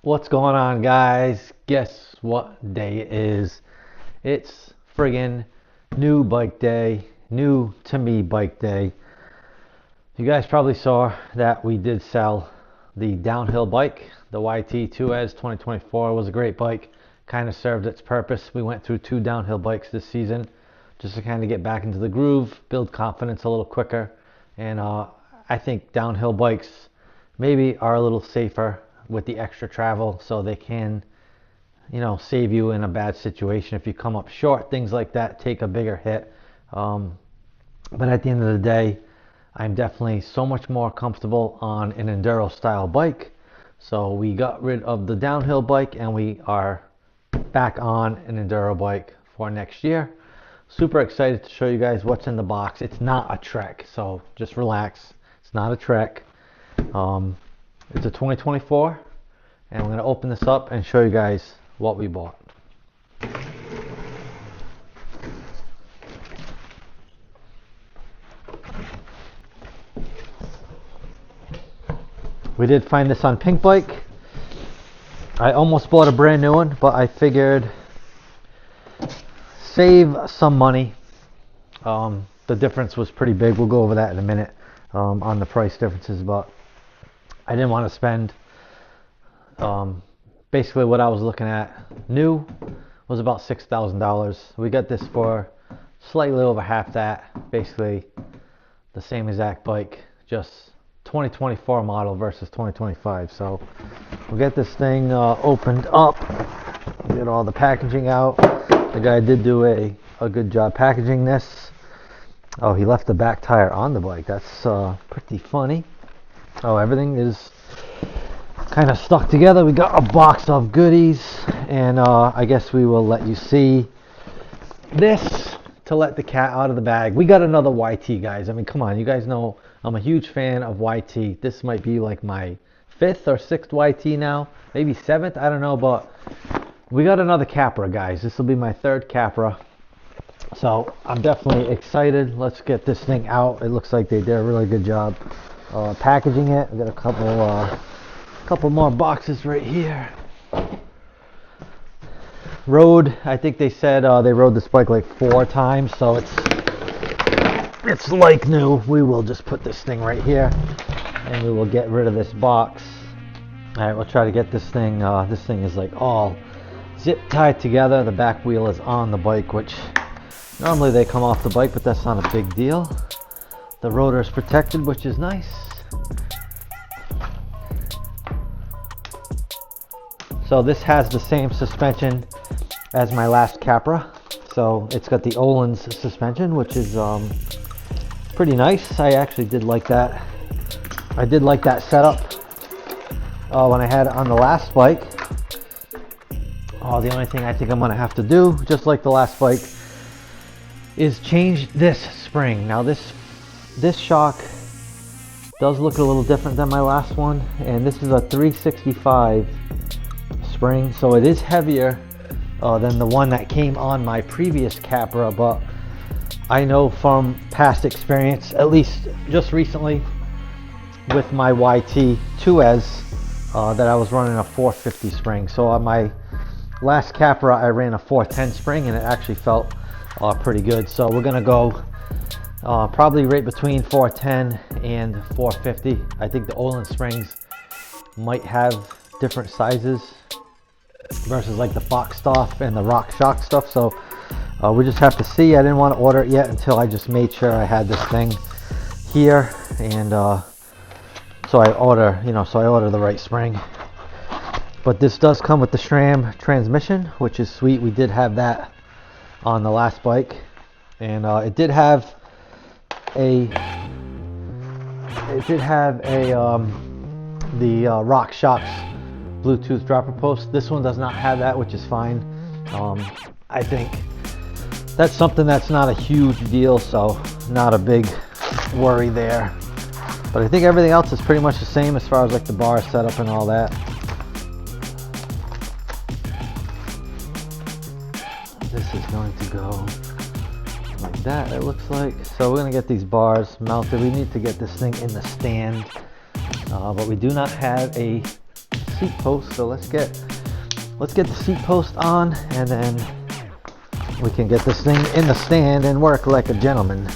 What's going on, guys? Guess what day it is? It's friggin' new bike day, new to me bike day. You guys probably saw that we did sell the downhill bike. The YT Tues 2024 was a great bike, kind of served its purpose. We went through 2 downhill bikes this season just to kind of get back into the groove, build confidence a little quicker. And I think downhill bikes maybe are a little safer with the extra travel, so they can, save you in a bad situation if you come up short, things like that, take a bigger hit. But at the end of the day, I'm definitely so much more comfortable on an enduro style bike. So we got rid of the downhill bike and we are back on an enduro bike for next year. Super excited to show you guys what's in the box. It's not a Trek, so just relax. It's not a Trek. It's a 2024, and we're going to open this up and show you guys what we bought. We did find this on Pink Bike. I almost bought a brand new one, but I figured save some money. The difference was pretty big. We'll go over that in a minute on the price differences, but I didn't want to spend, basically what I was looking at new was about $6,000. We got this for slightly over half that, basically the same exact bike, just 2024 model versus 2025. So we'll get this thing opened up, get all the packaging out. The guy did do a good job packaging this. Oh, he left the back tire on the bike. That's pretty funny. Oh, everything is kind of stuck together. We got a box of goodies, and I guess we will let you see this to let the cat out of the bag. We got another YT, guys. I mean, come on, you guys know I'm a huge fan of YT. This might be like my 5th or 6th YT now, maybe 7th, I don't know, but we got another Capra, guys. This will be my 3rd Capra, so I'm definitely excited. Let's get this thing out. It looks like they did a really good job packaging it. We got a couple more boxes right here. I think they said they rode this bike like 4 times, so it's like new. We will just put this thing right here and we will get rid of this box. All right, we'll try to get this thing. This thing is like all zip tied together. The back wheel is on the bike, which normally they come off the bike, but that's not a big deal. The rotor is protected, which is nice. So this has the same suspension as my last Capra. So it's got the Öhlins suspension, which is pretty nice. I actually did like that. I did like that setup when I had it on the last bike. The only thing I think I'm going to have to do, just like the last bike, is change this spring. Now this shock does look a little different than my last one, and this is a 365 spring, so it is heavier than the one that came on my previous Capra, but I know from past experience, at least just recently with my YT Tues, that I was running a 450 spring. So on my last Capra I ran a 410 spring and it actually felt pretty good. So we're gonna go probably right between 410 and 450. I think the Öhlins springs might have different sizes versus like the Fox stuff and the Rock Shock stuff. So we just have to see. I didn't want to order it yet until I just made sure I had this thing here, and so I order the right spring. But this does come with the SRAM transmission, which is sweet. We did have that on the last bike, and it did have the Rock Shock's Bluetooth dropper post. This one does not have that, which is fine. I think that's something that's not a huge deal, so not a big worry there. But I think everything else is pretty much the same as far as like the bar setup and all that. This is going to go like that, it looks like. So we're going to get these bars mounted. We need to get this thing in the stand, but we do not have a seat post. So let's get the seat post on, and then we can get this thing in the stand and work like a gentleman.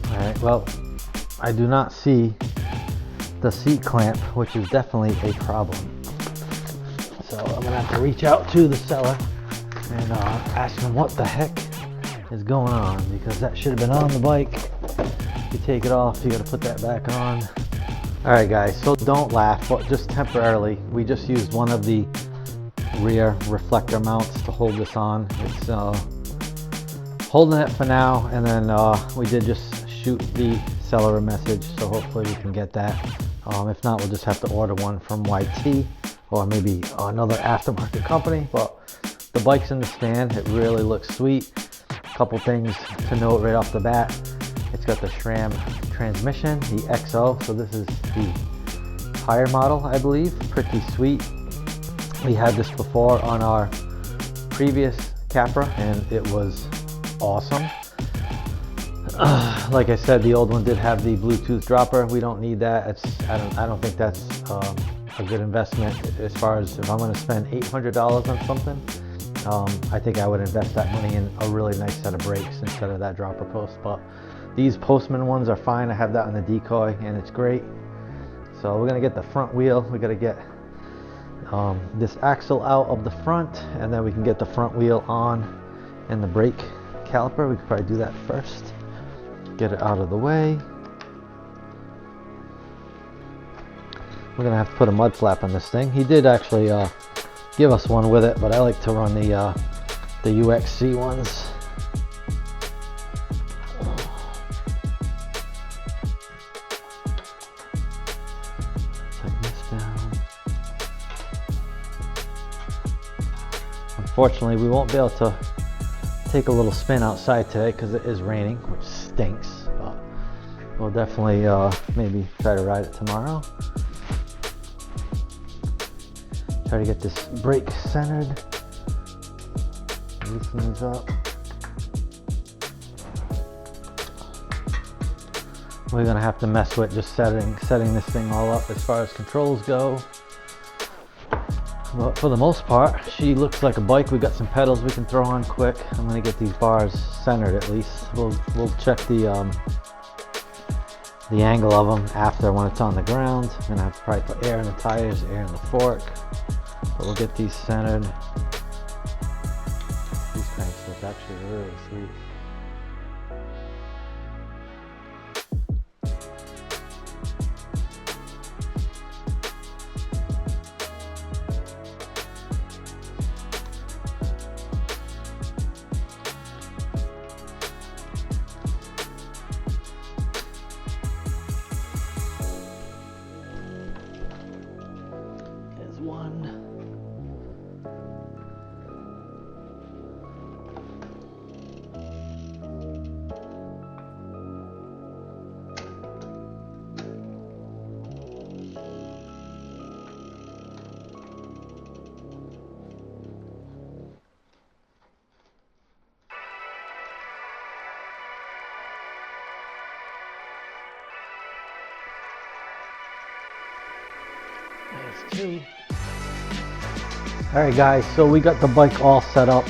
Alright, well, I do not see the seat clamp, which is definitely a problem. So I'm gonna have to reach out to the seller and ask him what the heck is going on, because that should have been on the bike. You take it off, you gotta put that back on. Alright guys, so don't laugh, but just temporarily, we just used one of the rear reflector mounts to hold this on. It's holding it for now, and then we did just shoot the seller a message, so hopefully we can get that. If not, we'll just have to order one from YT or maybe another aftermarket company. But the bike's in the stand, it really looks sweet. A couple things to note right off the bat: it's got the SRAM transmission, the XO, so this is the higher model, I believe. Pretty sweet. We had this before on our previous Capra and it was awesome. Like I said, the old one did have the Bluetooth dropper. We don't need that. I don't think that's a good investment. As far as if I'm going to spend $800 on something, I think I would invest that money in a really nice set of brakes instead of that dropper post. But these Postman ones are fine. I have that on the Decoy and it's great. So we're going to get the front wheel. We got to get this axle out of the front, and then we can get the front wheel on and the brake caliper. We could probably do that first. Get it out of the way. We're gonna have to put a mud flap on this thing. He did actually give us one with it, but I like to run the UXC ones. Tighten this down. Unfortunately, we won't be able to take a little spin outside today because it is raining, which stinks, but we'll definitely maybe try to ride it tomorrow. Try to get this brake centered. Loosen these up. We're gonna have to mess with just setting this thing all up as far as controls go. But for the most part, she looks like a bike. We got some pedals we can throw on quick. I'm gonna get these bars centered at least. We'll check the angle of them after when it's on the ground. I'm gonna have to probably put air in the tires, air in the fork. But we'll get these centered. These cranks look actually really sweet. One. There's two. Alright guys, so we got the bike all set up.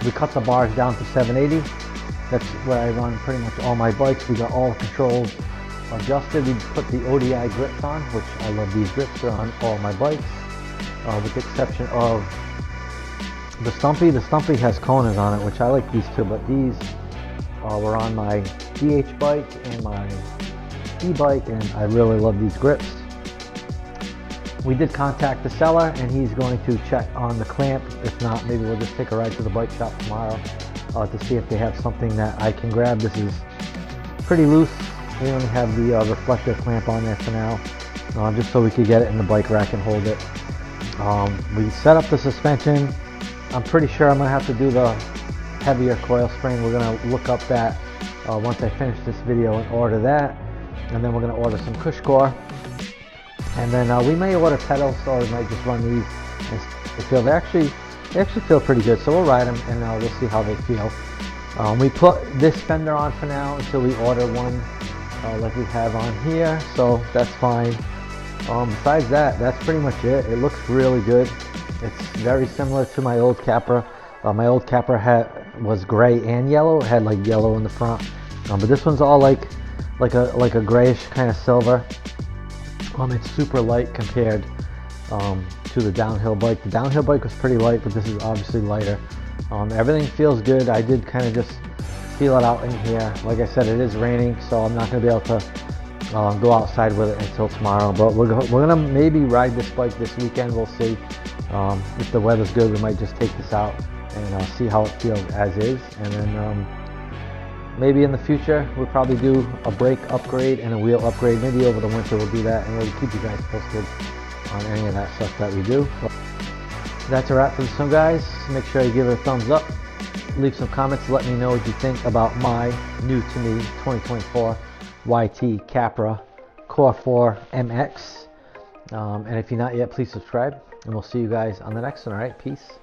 We cut the bars down to 780. That's where I run pretty much all my bikes. We got all the controls adjusted. We put the ODI grips on, which I love these grips. They're on all my bikes, with the exception of the Stumpy. The Stumpy has Konas on it, which I like these too, but these were on my DH bike and my e-bike, and I really love these grips. We did contact the seller and he's going to check on the clamp. If not, maybe we'll just take a ride to the bike shop tomorrow to see if they have something that I can grab. This is pretty loose. We only have the reflector clamp on there for now, just so we could get it in the bike rack and hold it. We set up the suspension. I'm pretty sure I'm going to have to do the heavier coil spring. We're going to look up that once I finish this video and order that. And then we're going to order some Cush core. And then we may order pedals, or we might just run these. And they actually feel pretty good. So we'll ride them and we'll see how they feel. We put this fender on for now until we order one like we have on here. So that's fine. Besides that, that's pretty much it. It looks really good. It's very similar to my old Capra. My old Capra was gray and yellow. It had like yellow in the front, but this one's all like a grayish kind of silver. It's super light compared to the downhill bike. The downhill bike was pretty light, but this is obviously lighter. Everything feels good. I did kind of just feel it out in here. Like I said, it is raining, so I'm not going to be able to go outside with it until tomorrow. But we're gonna maybe ride this bike this weekend. We'll see. If the weather's good, we might just take this out and see how it feels as is. And then maybe in the future we'll probably do a brake upgrade and a wheel upgrade. Maybe over the winter we'll do that, and we'll keep you guys posted on any of that stuff that we do. But that's a wrap for this one, guys. Make sure you give it a thumbs up, leave some comments, let me know what you think about my new to me 2024 YT Capra Core 4 MX. And if you're not yet, please subscribe, and we'll see you guys on the next one. All right, peace.